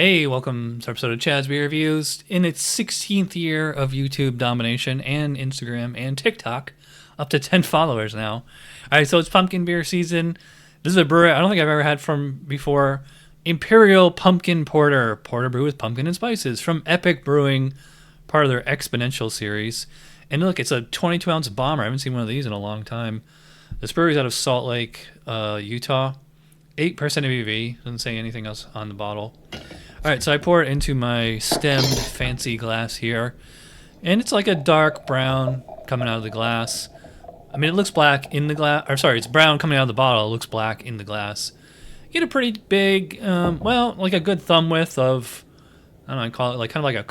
Hey, welcome to our episode of Chad's Beer Reviews. In its 16th year of YouTube domination and Instagram and TikTok, up to 10 followers now. All right, so it's pumpkin beer season. This is a brewery I don't think I've ever had from before. Imperial Pumpkin Porter. Porter brew with pumpkin and spices from Epic Brewing, part of their Exponential Series. And look, it's a 22-ounce bomber. I haven't seen one of these in a long time. This brewery's out of Salt Lake, Utah. 8% ABV. Doesn't say anything else on the bottle. All right, so I pour it into my stemmed fancy glass here. And it's like a dark brown coming out of the glass. I mean, it looks black in the glass. Or sorry, it's brown coming out of the bottle. It looks black in the glass. You get a pretty big, well, like a good thumb width of, I don't know, I call it like kind of like a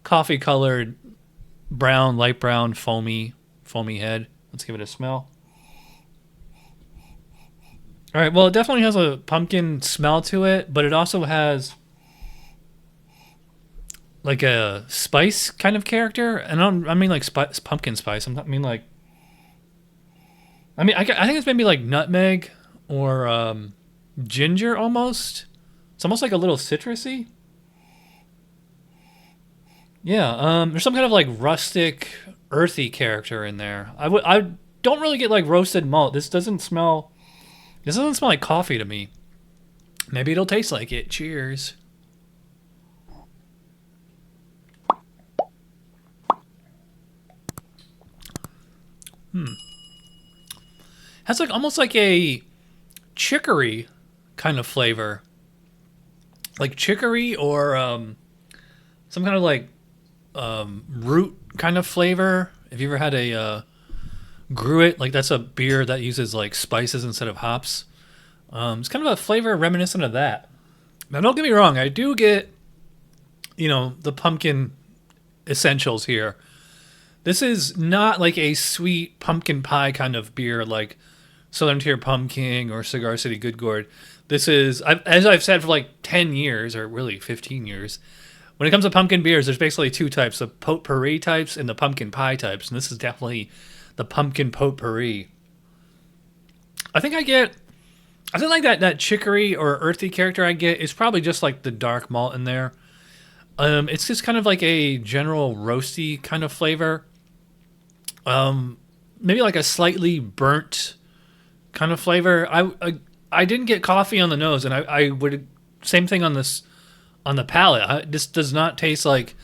coffee-colored brown, light brown, foamy head. Let's give it a smell. All right, well, it definitely has a pumpkin smell to it, but it also has like a spice kind of character. And I mean like pumpkin spice. I think it's maybe like nutmeg or ginger almost. It's almost like a little citrusy. Yeah, there's some kind of like rustic, earthy character in there. I don't really get like roasted malt. This doesn't smell like coffee to me. Maybe it'll taste like it. Cheers. Has like almost like a chicory kind of flavor. Like chicory or some kind of like root kind of flavor. Have you ever had a 𝓕𝗘𝗥? Like that's a beer that uses like spices instead of hops. It's kind of a flavor reminiscent of that. Now don't get me wrong, I do get, the pumpkin essentials here. This is not like a sweet pumpkin pie kind of beer like Southern Tier Pumpkin or Cigar City Good Gourd. This is, as I've said for like 10 years, or really 15 years, when it comes to pumpkin beers, there's basically two types, the potpourri types and the pumpkin pie types, and this is definitely the pumpkin potpourri. I think like that chicory or earthy character I get is probably just like the dark malt in there. It's just kind of like a general roasty kind of flavor. Maybe like a slightly burnt kind of flavor. I didn't get coffee on the nose, and I would same thing on the palate. This does not taste like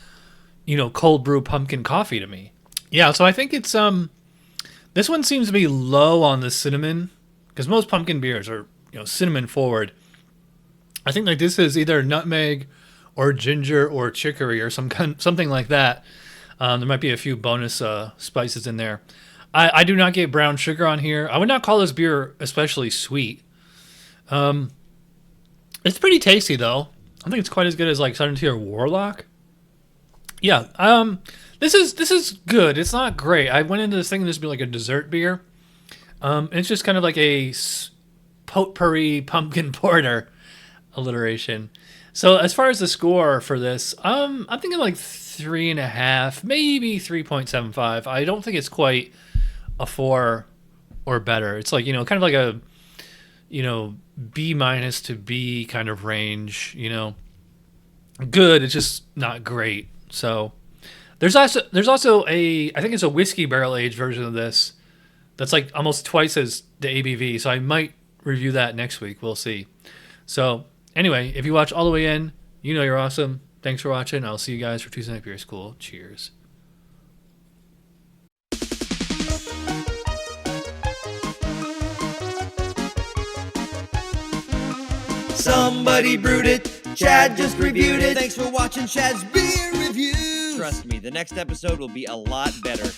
cold brew pumpkin coffee to me. Yeah, so I think it's this one seems to be low on the cinnamon, because most pumpkin beers are, cinnamon forward. I think like this is either nutmeg or ginger or chicory or something like that. There might be a few bonus spices in there. I do not get brown sugar on here. I would not call this beer especially sweet. It's pretty tasty though. I don't think it's quite as good as like Southern Tier Warlock. Yeah. This is good. It's not great. I went into this thing this would be like a dessert beer. It's just kind of like a potpourri pumpkin porter alliteration. So as far as the score for this, I'm thinking like 3.5, maybe 3.75. I don't think it's quite a 4 or better. It's like, kind of like a, B- to B kind of range, Good, it's just not great. So there's also I think it's a whiskey barrel aged version of this that's like almost twice as the ABV. So I might review that next week. We'll see. So anyway, if you watch all the way in, you're awesome. Thanks for watching. I'll see you guys for Tuesday Night Beer School. Cheers. Somebody brewed it. Chad just reviewed it. Thanks for watching Chad's Beer Reviews. Trust me, the next episode will be a lot better.